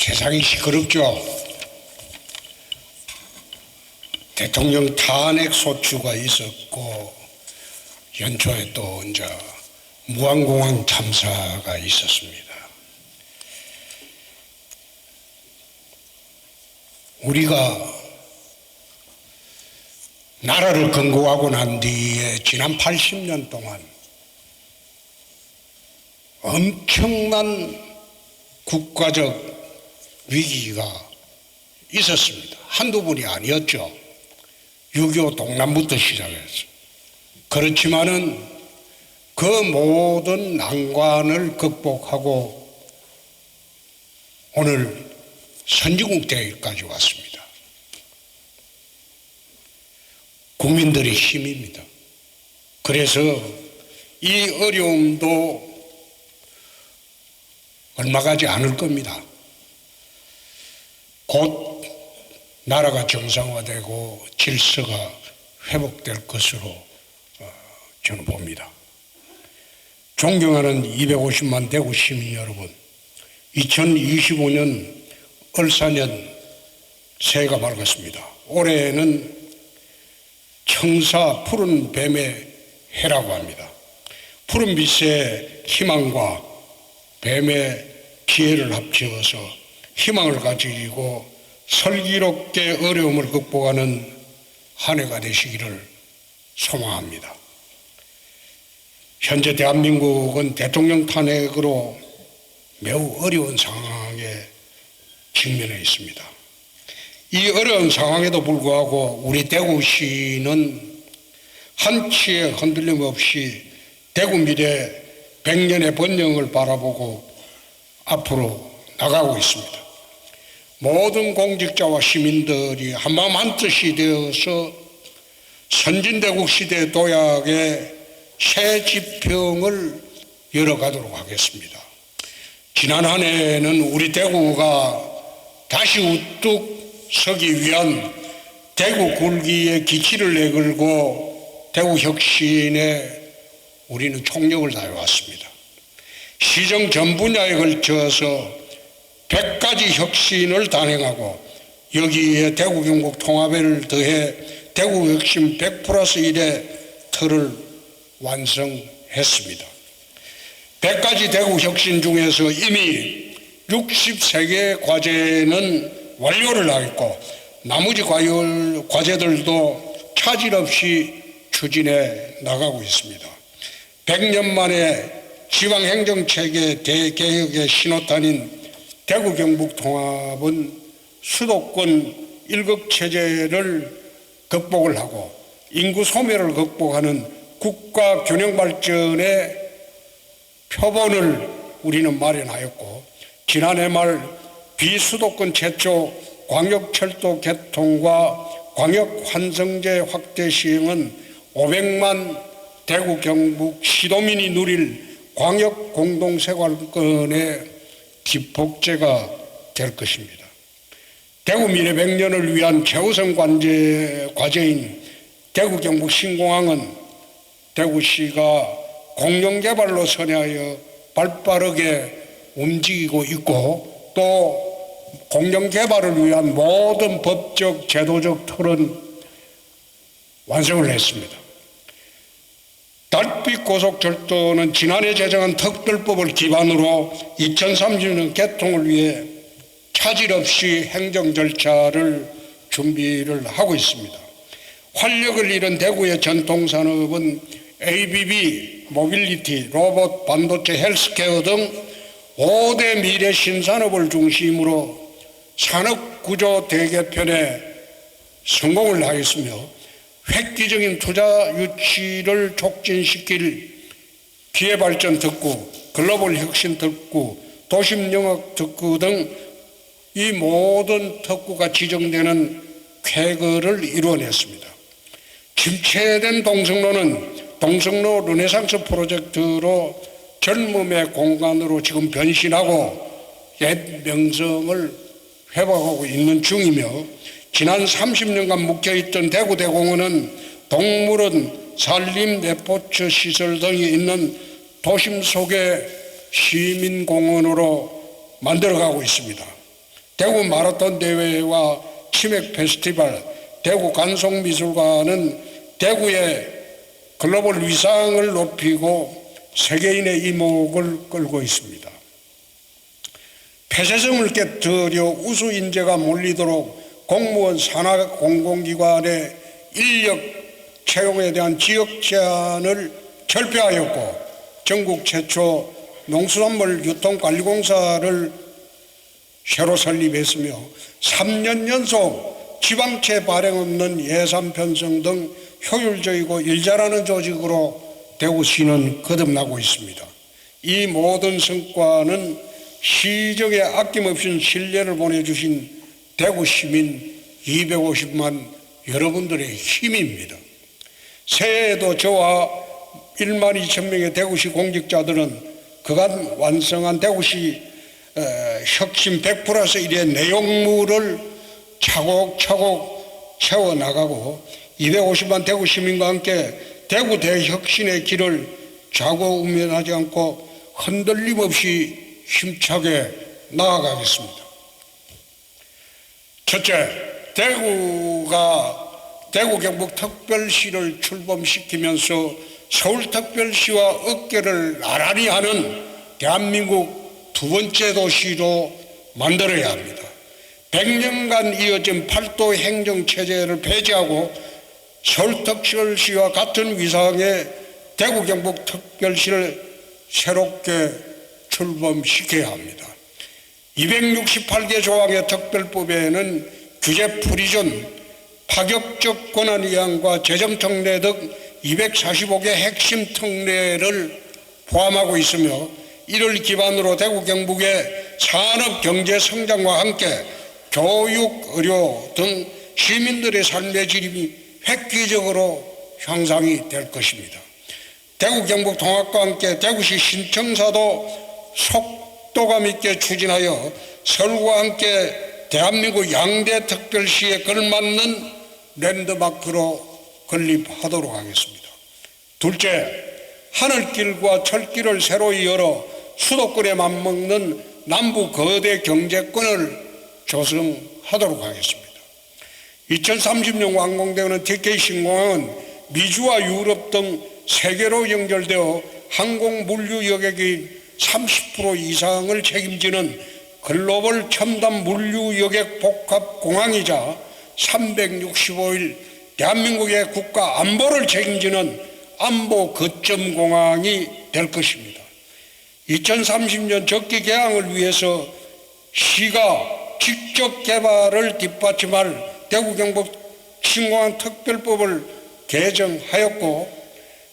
세상이 시끄럽죠. 대통령 탄핵 소추가 있었고 연초에 또 이제 무안공항 참사가 있었습니다. 우리가 나라를 건국하고 난 뒤에 지난 80년 동안 엄청난 국가적 위기가 있었습니다. 한두 번이 아니었죠. 6.25 동남부터 시작해서. 그렇지만은 그 모든 난관을 극복하고 오늘 선진국 대회까지 왔습니다. 국민들의 힘입니다. 그래서 이 어려움도 얼마 가지 않을 겁니다. 곧 나라가 정상화되고 질서가 회복될 것으로 저는 봅니다. 존경하는 250만 대구 시민 여러분, 2025년 을사년 새해가 밝았습니다. 올해는 청사 푸른 뱀의 해라고 합니다. 푸른 빛의 희망과 뱀의 지혜를 합쳐서 희망을 가지고 슬기롭게 어려움을 극복하는 한 해가 되시기를 소망합니다. 현재 대한민국은 대통령 탄핵으로 매우 어려운 상황에 직면해 있습니다. 이 어려운 상황에도 불구하고 우리 대구시는 한치의 흔들림 없이 대구 미래 100년의 번영을 바라보고 앞으로 나가고 있습니다. 모든 공직자와 시민들이 한마음 한뜻이 되어서 선진대국 시대 도약의 새 지평을 열어가도록 하겠습니다. 지난 한 해는 우리 대구가 다시 우뚝 서기 위한 대구 굴기의 기치를 내걸고 대구 혁신에 우리는 총력을 다해왔습니다. 시정 전 분야에 걸쳐서 100가지 혁신을 단행하고 여기에 대구 경북 통합을 더해 대구 혁신 100+1의 틀을 완성했습니다. 100가지 대구 혁신 중에서 이미 63개의 과제는 완료를 하겠고 나머지 과제들도 차질 없이 추진해 나가고 있습니다. 100년 만에 지방행정체계 대개혁의 신호탄인 대구 경북 통합은 수도권 일극체제를 극복을 하고 인구 소멸을 극복하는 국가 균형 발전의 표본을 우리는 마련하였고 지난해 말 비수도권 최초 광역철도 개통과 광역환승제 확대 시행은 500만 대구 경북 시도민이 누릴 광역 공동생활권의 기폭제가 될 것입니다. 대구 미래 100년을 위한 최우선 과제인 대구 경북 신공항은 대구시가 공영개발로 선회하여 발빠르게 움직이고 있고 또 공영개발을 위한 모든 법적 제도적 틀은 완성을 했습니다. 달빛 고속철도는 지난해 제정한 특별법을 기반으로 2030년 개통을 위해 차질 없이 행정 절차를 준비를 하고 있습니다. 활력을 잃은 대구의 전통산업은 ABB, 모빌리티, 로봇, 반도체, 헬스케어 등 5대 미래 신산업을 중심으로 산업구조 대개편에 성공을 하였으며 획기적인 투자 유치를 촉진시킬 기회발전 특구, 글로벌 혁신 특구, 도심영역 특구 등 이 모든 특구가 지정되는 쾌거를 이루어냈습니다. 침체된 동성로는 동성로 르네상스 프로젝트로 젊음의 공간으로 지금 변신하고 옛 명성을 회복하고 있는 중이며 지난 30년간 묵혀있던 대구대공원은 동물원, 산림, 레포츠 시설 등이 있는 도심 속의 시민공원으로 만들어가고 있습니다. 대구 마라톤 대회와 치맥 페스티벌, 대구 간송미술관은 대구의 글로벌 위상을 높이고 세계인의 이목을 끌고 있습니다. 폐쇄성을 깨뜨려 우수 인재가 몰리도록 공무원 산하 공공기관의 인력 채용에 대한 지역 제한을 철폐하였고, 전국 최초 농수산물 유통관리공사를 새로 설립했으며 3년 연속 지방채 발행 없는 예산 편성 등 효율적이고 일 잘하는 조직으로 대구시는 거듭나고 있습니다. 이 모든 성과는 시정에 아낌없이 신뢰를 보내주신 대구시민 250만 여러분들의 힘입니다. 새해에도 저와 1만 2천 명의 대구시 공직자들은 그간 완성한 대구시 혁신 100+1의 내용물을 차곡차곡 채워나가고 250만 대구 시민과 함께 대구 대혁신의 길을 좌고우면하지 않고 흔들림 없이 힘차게 나아가겠습니다. 첫째, 대구 경북특별시를 출범시키면서 서울특별시와 어깨를 나란히 하는 대한민국 두 번째 도시로 만들어야 합니다. 100년간 이어진 팔도 행정체제를 폐지하고 서울특별시와 같은 위상의 대구 경북특별시를 새롭게 출범시켜야 합니다. 268개 조항의 특별법에는 규제 프리존, 파격적 권한이양과 재정특례 등 245개 핵심 특례를 포함하고 있으며, 이를 기반으로 대구 경북의 산업 경제 성장과 함께 교육, 의료 등 시민들의 삶의 질이 획기적으로 향상이 될 것입니다. 대구 경북 통합과 함께 대구시 신청사도 속도감 있게 추진하여 서울과 함께 대한민국 양대 특별시에 걸맞는 랜드마크로 건립하도록 하겠습니다. 둘째, 하늘길과 철길을 새로이 열어 수도권에 맞먹는 남부 거대 경제권을 조성하도록 하겠습니다. 2030년 완공되는 TK 신공항은 미주와 유럽 등 세계로 연결되어 항공 물류 여객의 30% 이상을 책임지는 글로벌 첨단 물류 여객 복합 공항이자 365일 대한민국의 국가 안보를 책임지는 안보 거점 공항이 될 것입니다. 2030년 적기 개항을 위해서 시가 직접 개발을 뒷받침할 대구 경북 신공항 특별법을 개정하였고,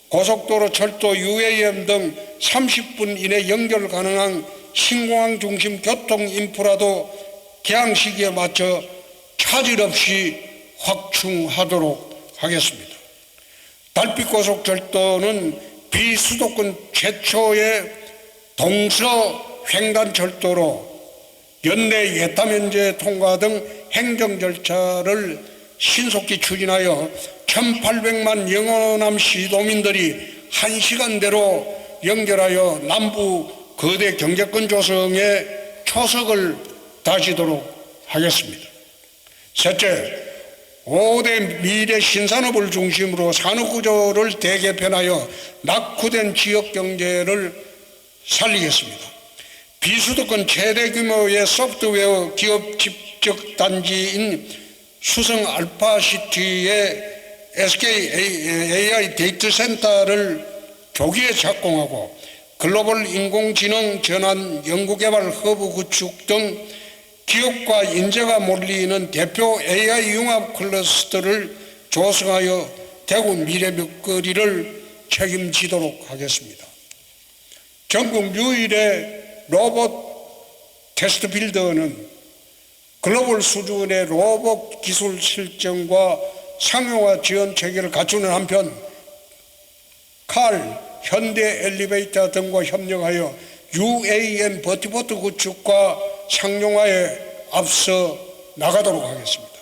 고속도로, 철도, UAM 등 30분 이내 연결 가능한 신공항 중심 교통 인프라도 개항 시기에 맞춰 차질 없이 확충하도록 하겠습니다. 달빛고속철도는 비수도권 최초의 동서 횡단철도로 연내 예타면제 통과 등 행정 절차를 신속히 추진하여 1,800만 영호남 시도민들이 1시간대로 연결하여 남부 거대 경제권 조성에 초석을 다지도록 하겠습니다. 셋째, 5대 미래 신산업을 중심으로 산업구조를 대개편하여 낙후된 지역경제를 살리겠습니다. 비수도권 최대 규모의 소프트웨어 기업 집적 단지인 수성 알파시티의 SK AI 데이터 센터를 조기에 착공하고 글로벌 인공지능 전환 연구개발 허브 구축 등 기업과 인재가 몰리는 대표 AI 융합 클러스터를 조성하여 대구 미래 먹거리를 책임지도록 하겠습니다. 전국 유일의 로봇 테스트 필드는 글로벌 수준의 로봇 기술 실증과 상용화 지원 체계를 갖추는 한편 칼, 현대 엘리베이터 등과 협력하여 UAM 버티포트 구축과 상용화에 앞서 나가도록 하겠습니다.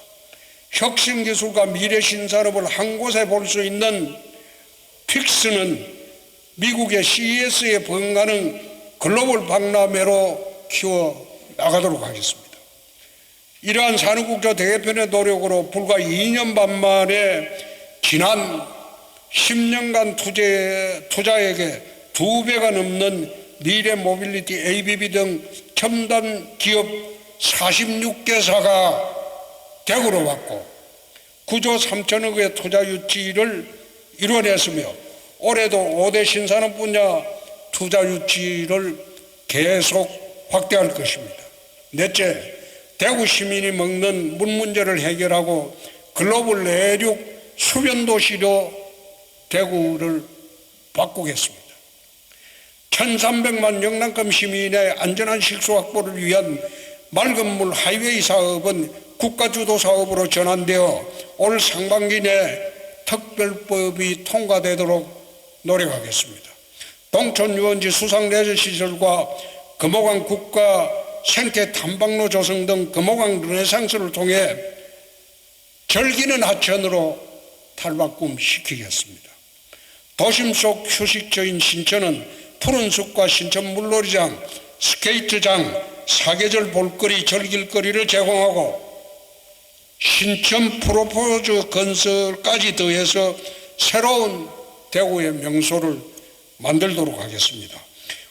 혁신기술과 미래신산업을 한 곳에 볼 수 있는 픽스는 미국의 CES에 번가는 글로벌 박람회로 키워 나가도록 하겠습니다. 이러한 산업국조 대개편의 노력으로 불과 2년 반 만에 지난 10년간 투자액의 2배가 넘는 미래 모빌리티, ABB 등 첨단 기업 46개사가 대구로 왔고 9조 3천억의 투자 유치를 이뤄냈으며 올해도 5대 신산업 분야 투자 유치를 계속 확대할 것입니다. 넷째, 대구 시민이 먹는 물 문제를 해결하고 글로벌 내륙 수변 도시로 대구를 바꾸겠습니다. 1,300만 영남권 시민의 안전한 식수 확보를 위한 맑은 물 하이웨이 사업은 국가주도 사업으로 전환되어 올 상반기 내 특별법이 통과되도록 노력하겠습니다. 동촌 유원지 수상 레저 시설과 금호강 국가 생태 탐방로 조성 등 금호강 르네상스를 통해 절기는 하천으로 탈바꿈 시키겠습니다. 도심 속 휴식처인 신천은 푸른 숲과 신천 물놀이장, 스케이트장, 사계절 볼거리, 절길거리를 제공하고 신천 프로포즈 건설까지 더해서 새로운 대구의 명소를 만들도록 하겠습니다.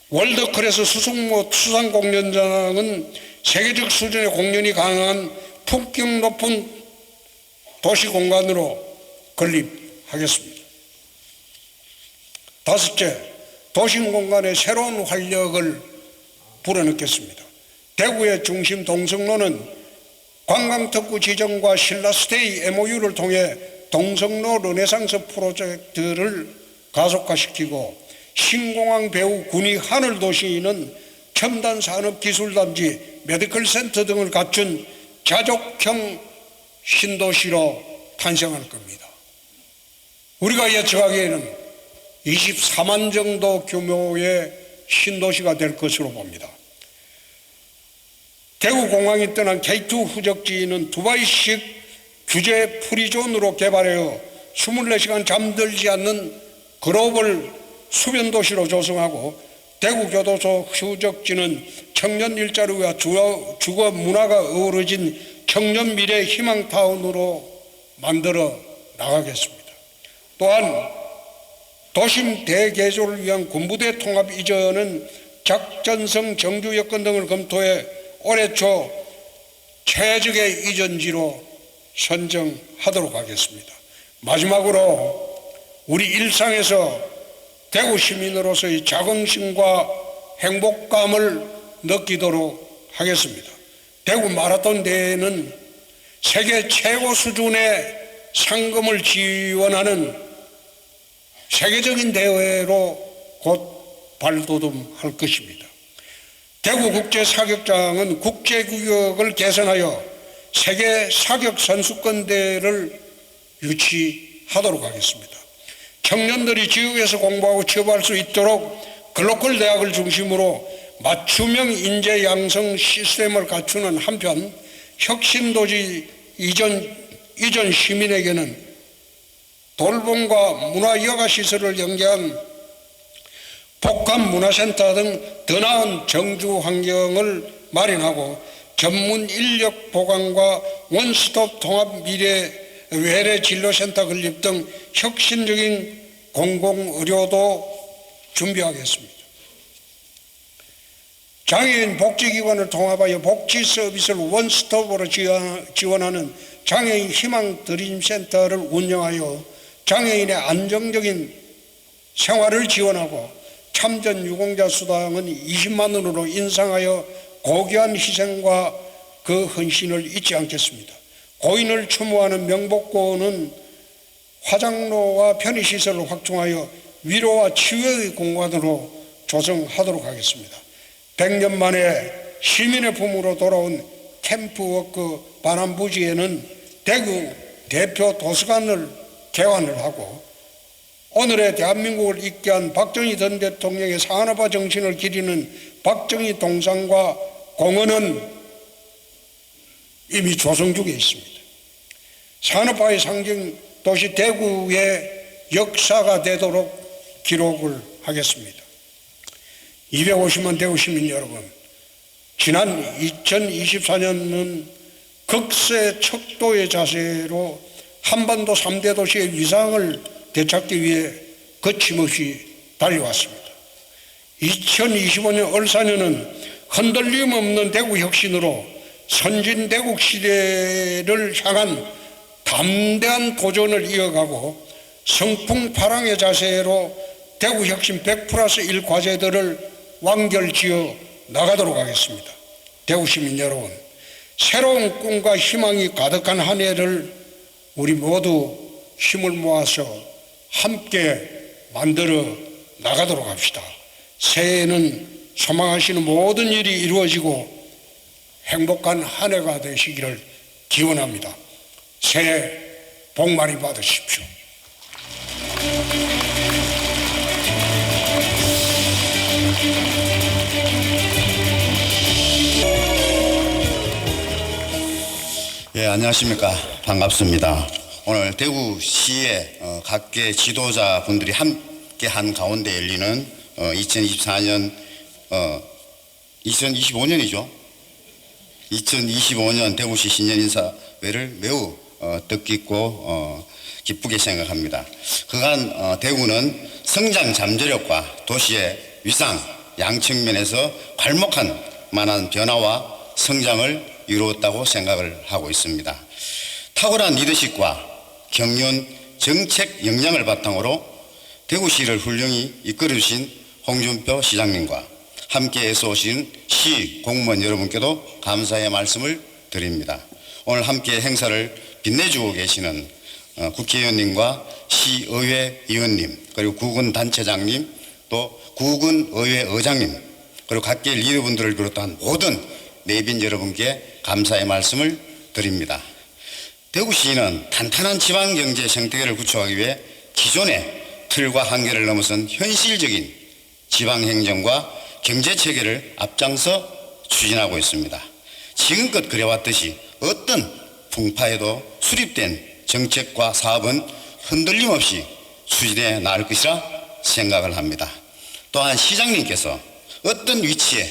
월드클래스 수승모 수상공연장은 세계적 수준의 공연이 가능한 품격 높은 도시공간으로 건립하겠습니다. 다섯째, 도심공간에 새로운 활력을 불어넣겠습니다. 대구의 중심 동성로는 관광특구 지정과 신라스테이 MOU를 통해 동성로 르네상스 프로젝트를 가속화시키고 신공항 배후 군위 하늘도시는 첨단 산업기술단지, 메디컬 센터 등을 갖춘 자족형 신도시로 탄생할 겁니다. 우리가 예측하기에는 24만 정도 규모의 신도시가 될 것으로 봅니다. 대구공항이 떠난 K2 후적지는 두바이식 규제 프리존으로 개발하여 24시간 잠들지 않는 글로벌 수변도시로 조성하고 대구교도소 후적지는 청년 일자리와 주거 문화가 어우러진 청년 미래 희망타운으로 만들어 나가겠습니다. 또한 도심 대개조를 위한 군부대 통합 이전은 작전성 정주 여건 등을 검토해 올해 초 최적의 이전지로 선정하도록 하겠습니다. 마지막으로 우리 일상에서 대구 시민으로서의 자긍심과 행복감을 느끼도록 하겠습니다. 대구 마라톤 대회는 세계 최고 수준의 상금을 지원하는 세계적인 대회로 곧 발돋움할 것입니다. 대구 국제사격장은 국제규격을 개선하여 세계 사격 선수권대회를 유치하도록 하겠습니다. 청년들이 지역에서 공부하고 취업할 수 있도록 글로컬 대학을 중심으로 맞춤형 인재 양성 시스템을 갖추는 한편 혁신도시 이전 시민에게는 돌봄과 문화여가시설을 연계한 복합문화센터 등 더 나은 정주 환경을 마련하고 전문 인력 보강과 원스톱 통합 미래 외래 진로센터 건립 등 혁신적인 공공의료도 준비하겠습니다. 장애인 복지기관을 통합하여 복지 서비스를 원스톱으로 지원하는 장애인 희망 드림센터를 운영하여 장애인의 안정적인 생활을 지원하고 참전 유공자 수당은 20만 원으로 인상하여 고귀한 희생과 그 헌신을 잊지 않겠습니다. 고인을 추모하는 명복고는 화장로와 편의시설을 확충하여 위로와 치유의 공간으로 조성하도록 하겠습니다. 100년 만에 시민의 품으로 돌아온 캠프워크 반환부지에는 대구 대표 도서관을 개관을 하고 오늘의 대한민국을 있게 한 박정희 전 대통령의 산업화 정신을 기리는 박정희 동상과 공원은 이미 조성 중에 있습니다. 산업화의 상징 도시 대구의 역사가 되도록 기록을 하겠습니다. 250만 대구 시민 여러분, 지난 2024년은 극세 척도의 자세로 한반도 3대 도시의 위상을 되찾기 위해 거침없이 달려왔습니다. 2025년 을사년은 흔들림 없는 대구 혁신으로 선진대국 시대를 향한 담대한 도전을 이어가고 성풍파랑의 자세로 대구 혁신 100+1 과제들을 완결지어 나가도록 하겠습니다. 대구 시민 여러분, 새로운 꿈과 희망이 가득한 한 해를 우리 모두 힘을 모아서 함께 만들어 나가도록 합시다. 새해에는 소망하시는 모든 일이 이루어지고 행복한 한 해가 되시기를 기원합니다. 새해 복 많이 받으십시오. 예, 안녕하십니까. 반갑습니다. 오늘 대구시의 각계 지도자분들이 함께 한 가운데 열리는 2024년 2025년이죠. 2025년 대구시 신년인사회를 매우 뜻깊고 기쁘게 생각합니다. 그간 대구는 성장 잠재력과 도시의 위상 양측면에서 괄목한 만한 변화와 성장을 이루었다고 생각을 하고 있습니다. 탁월한 리더십과 경륜 정책 역량을 바탕으로 대구시를 훌륭히 이끌어주신 홍준표 시장님과 함께해서 오신 시 공무원 여러분께도 감사의 말씀을 드립니다. 오늘 함께 행사를 빛내주고 계시는 국회의원님과 시의회 의원님, 그리고 구군단체장님, 또 구군의회 의장님, 그리고 각계 리더분들을 비롯한 모든 내빈 여러분께 감사의 말씀을 드립니다. 대구시는 탄탄한 지방경제 생태계를 구축하기 위해 기존의 틀과 한계를 넘어선 현실적인 지방행정과 경제체계를 앞장서 추진하고 있습니다. 지금껏 그래왔듯이 어떤 풍파에도 수립된 정책과 사업은 흔들림 없이 추진해 나갈 것이라 생각을 합니다. 또한 시장님께서 어떤 위치에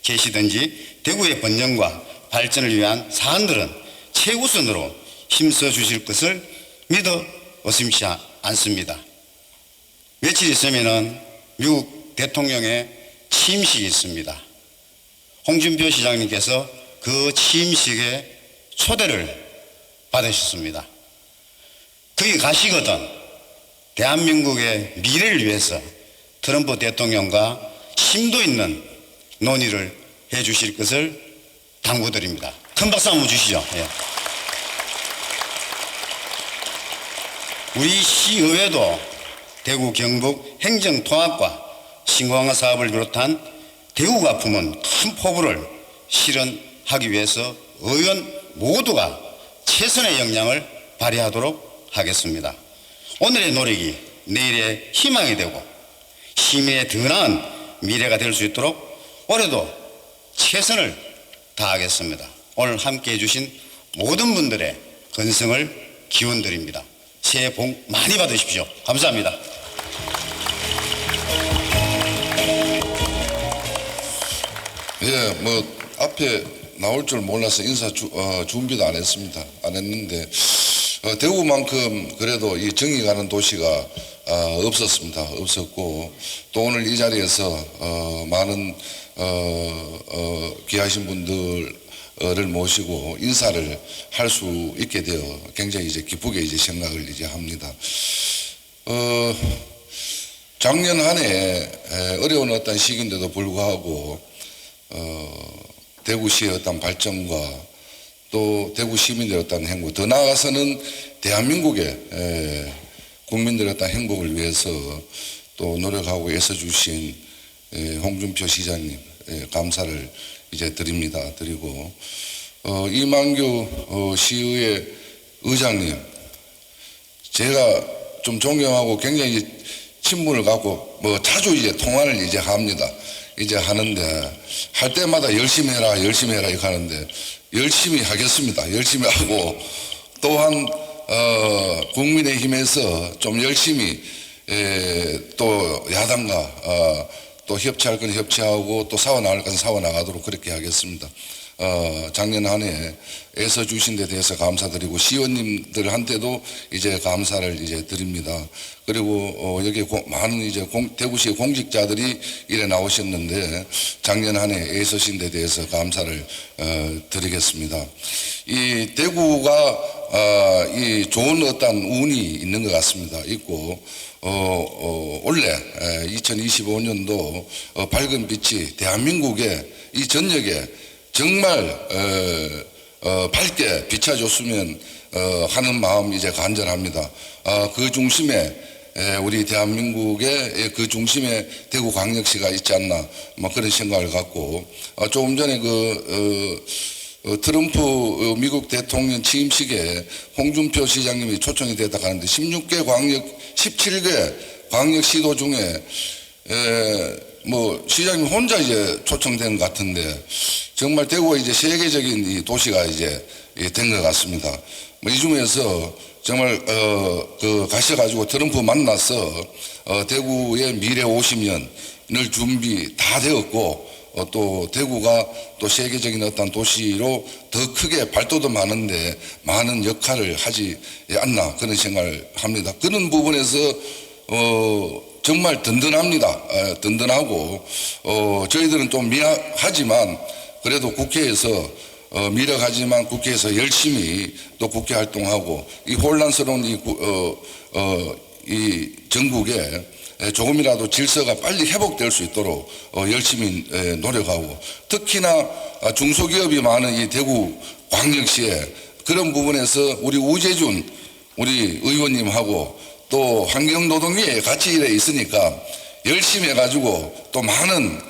계시든지 대구의 번영과 발전을 위한 사안들은 최우선으로 힘써 주실 것을 믿어 의심치 않습니다. 며칠 있으면은 미국 대통령의 취임식이 있습니다. 홍준표 시장님께서 그 취임식에 초대를 받으셨습니다. 거기 가시거든 대한민국의 미래를 위해서 트럼프 대통령과 심도 있는 논의를 해 주실 것을 당부드립니다. 큰 박수 한번 주시죠. 예. 우리 시의회도 대구 경북 행정통합과 신공항 사업을 비롯한 대구가 품은 큰 포부를 실현하기 위해서 의원 모두가 최선의 역량을 발휘하도록 하겠습니다. 오늘의 노력이 내일의 희망이 되고 시민의 더 나은 미래가 될 수 있도록 올해도 최선을 다하겠습니다. 오늘 함께 해주신 모든 분들의 건승을 기원드립니다. 새해 복 많이 받으십시오. 감사합니다. 예, 앞에 나올 줄 몰라서 인사 준비도 안 했는데 대구만큼 그래도 이 정이 가는 도시가 없었습니다. 없었고 또 오늘 이 자리에서 많은 귀하신 분들을 모시고 인사를 할 수 있게 되어 굉장히 이제 기쁘게 이제 생각을 이제 합니다. 작년 한 해 어려운 어떤 시기인데도 불구하고 대구시의 어떤 발전과 또 대구 시민들의 어떤 행복, 더 나아가서는 대한민국의 국민들의 어떤 행복을 위해서 또 노력하고 애써주신 홍준표 시장님 감사를 이제 드립니다. 드리고 이만규 시의회 의장님, 제가 좀 존경하고 굉장히 친분을 갖고 자주 이제 통화를 이제 합니다. 이제 하는데 할 때마다 열심히 해라 열심히 해라 이렇게 하는데 열심히 하겠습니다. 열심히 하고 또한 국민의힘에서 좀 열심히 또 야당과 또 협치할 건 협치하고 또 싸워나갈 건 싸워나가도록 그렇게 하겠습니다. 작년 한 해 애써 주신 데 대해서 감사드리고 시의원님들한테도 이제 감사를 이제 드립니다. 그리고 여기 많은 이제 대구시 공직자들이 이래 나오셨는데 작년 한 해 애써신 데 대해서 감사를 드리겠습니다. 이 대구가 이 좋은 어떤 운이 있는 것 같습니다. 있고 올해 2025년도 밝은 빛이 대한민국의 이 전역에 정말 밝게 비춰줬으면 하는 마음 이제 간절합니다. 그 중심에 우리 대한민국의 그 중심에 대구광역시가 있지 않나 뭐 그런 생각을 갖고 조금 전에 트럼프 미국 대통령 취임식에 홍준표 시장님이 초청이 됐다 하는데 17개 광역시도 중에 뭐 시장님 혼자 이제 초청된 것 같은데 정말 대구가 이제 세계적인 이 도시가 이제 된 것 같습니다. 뭐 이 중에서 정말 가셔가지고 트럼프 만나서 대구의 미래 50년을 준비 다 되었고 또 대구가 또 세계적인 어떤 도시로 더 크게 발돋움하는데 많은 역할을 하지 않나 그런 생각을 합니다. 그런 부분에서 정말 든든합니다. 든든하고 저희들은 좀 미안하지만 그래도 국회에서 미력하지만 국회에서 열심히 또 국회 활동하고 이 혼란스러운 이 전국에 조금이라도 질서가 빨리 회복될 수 있도록 열심히 노력하고 특히나 중소기업이 많은 이 대구 광역시에 그런 부분에서 우리 우재준 우리 의원님하고 또 환경노동위에 같이 일해 있으니까 열심히 해가지고 또 많은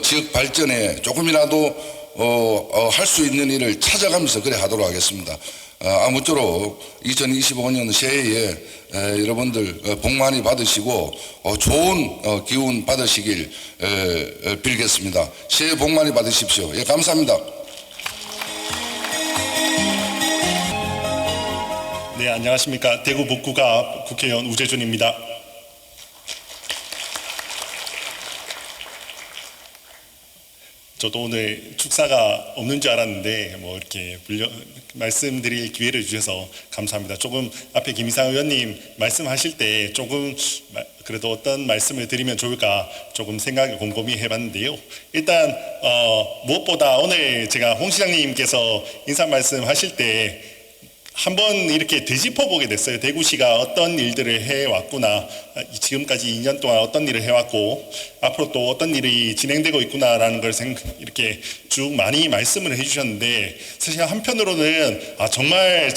지역 발전에 조금이라도 할 수 있는 일을 찾아가면서 그래 하도록 하겠습니다. 아무쪼록 2025년 새해에 여러분들 복 많이 받으시고 좋은 기운 받으시길 빌겠습니다. 새해 복 많이 받으십시오. 예, 감사합니다. 네, 안녕하십니까. 대구 북구갑 국회의원 우재준입니다. 저도 오늘 축사가 없는 줄 알았는데 뭐 이렇게 말씀드릴 기회를 주셔서 감사합니다. 조금 앞에 김이상 의원님 말씀하실 때 조금 그래도 어떤 말씀을 드리면 좋을까 조금 생각을 곰곰이 해봤는데요. 일단 무엇보다 오늘 제가 홍 시장님께서 인사 말씀하실 때 한번 이렇게 되짚어 보게 됐어요. 대구시가 어떤 일들을 해왔구나, 지금까지 2년 동안 어떤 일을 해왔고 앞으로 또 어떤 일이 진행되고 있구나라는 걸 이렇게 쭉 많이 말씀을 해주셨는데 사실 한편으로는 정말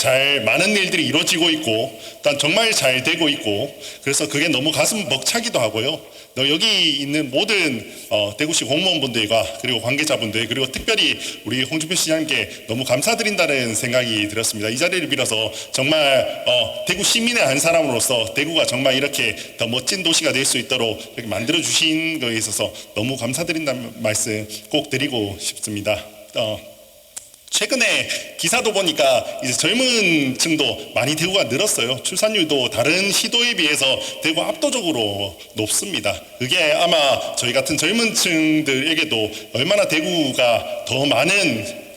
많은 일들이 이루어지고 있고 또 정말 잘 되고 있고 그래서 그게 너무 가슴 벅차기도 하고요. 여기 있는 모든 대구시 공무원분들과 그리고 관계자분들 그리고 특별히 우리 홍준표 시장님께 너무 감사드린다는 생각이 들었습니다. 이 자리를 빌어서 정말 대구 시민의 한 사람으로서 대구가 정말 이렇게 더 멋진 도시가 될 수 있도록 이렇게 만들어주신 거에 있어서 너무 감사드린다는 말씀 꼭 드리고 싶습니다. 최근에 기사도 보니까 이제 젊은 층도 많이 대구가 늘었어요. 출산율도 다른 시도에 비해서 대구가 압도적으로 높습니다. 그게 아마 저희 같은 젊은 층들에게도 얼마나 대구가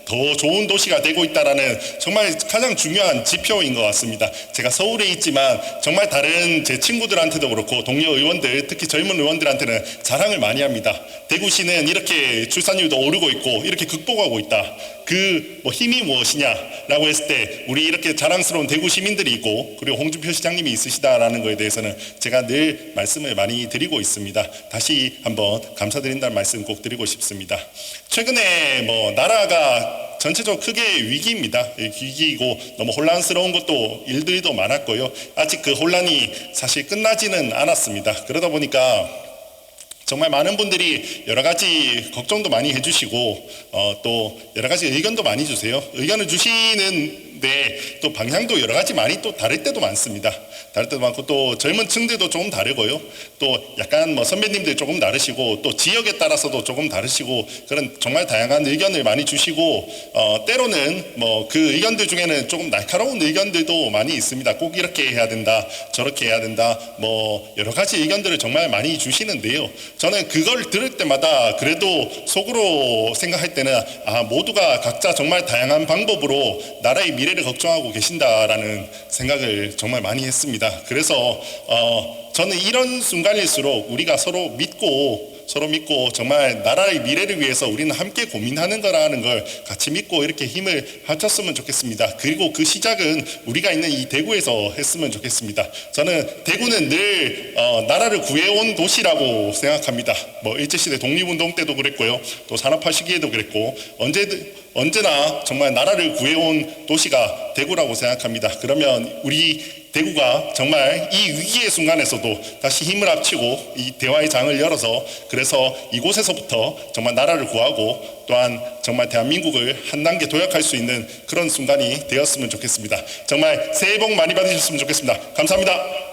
더 좋은 도시가 되고 있다라는 정말 가장 중요한 지표인 것 같습니다. 제가 서울에 있지만 정말 다른 제 친구들한테도 그렇고 동료 의원들 특히 젊은 의원들한테는 자랑을 많이 합니다. 대구시는 이렇게 출산율도 오르고 있고 이렇게 극복하고 있다. 그 힘이 무엇이냐라고 했을 때 우리 이렇게 자랑스러운 대구 시민들이 있고 그리고 홍준표 시장님이 있으시다라는 것에 대해서는 제가 늘 말씀을 많이 드리고 있습니다. 다시 한번 감사드린다는 말씀 꼭 드리고 싶습니다. 최근에 나라가 전체적으로 크게 위기입니다. 위기이고 너무 혼란스러운 것도 일들도 많았고요. 아직 그 혼란이 사실 끝나지는 않았습니다. 그러다 보니까 정말 많은 분들이 여러 가지 걱정도 많이 해주시고 또 여러 가지 의견도 많이 주세요. 의견을 주시는 있는데 또 방향도 여러 가지 많이 또 다를 때도 많습니다. 다를 때도 많고 또 젊은 층들도 조금 다르고요. 또 약간 뭐 선배님들 조금 다르시고 또 지역에 따라서도 조금 다르시고 그런 정말 다양한 의견을 많이 주시고 때로는 뭐 그 의견들 중에는 조금 날카로운 의견들도 많이 있습니다. 꼭 이렇게 해야 된다, 저렇게 해야 된다, 뭐 여러 가지 의견들을 정말 많이 주시는데요. 저는 그걸 들을 때마다 그래도 속으로 생각할 때는 모두가 각자 정말 다양한 방법으로 나라의 미래를 걱정하고 계신다라는 생각을 정말 많이 했습니다. 그래서 저는 이런 순간일수록 우리가 서로 믿고 정말 나라의 미래를 위해서 우리는 함께 고민하는 거라는 걸 같이 믿고 이렇게 힘을 합쳤으면 좋겠습니다. 그리고 그 시작은 우리가 있는 이 대구에서 했으면 좋겠습니다. 저는 대구는 늘 나라를 구해온 도시라고 생각합니다. 뭐 일제시대 독립운동 때도 그랬고요. 또 산업화 시기에도 그랬고 언제나 정말 나라를 구해온 도시가 대구라고 생각합니다. 그러면 우리 대구가 정말 이 위기의 순간에서도 다시 힘을 합치고 이 대화의 장을 열어서 그래서 이곳에서부터 정말 나라를 구하고 또한 정말 대한민국을 한 단계 도약할 수 있는 그런 순간이 되었으면 좋겠습니다. 정말 새해 복 많이 받으셨으면 좋겠습니다. 감사합니다.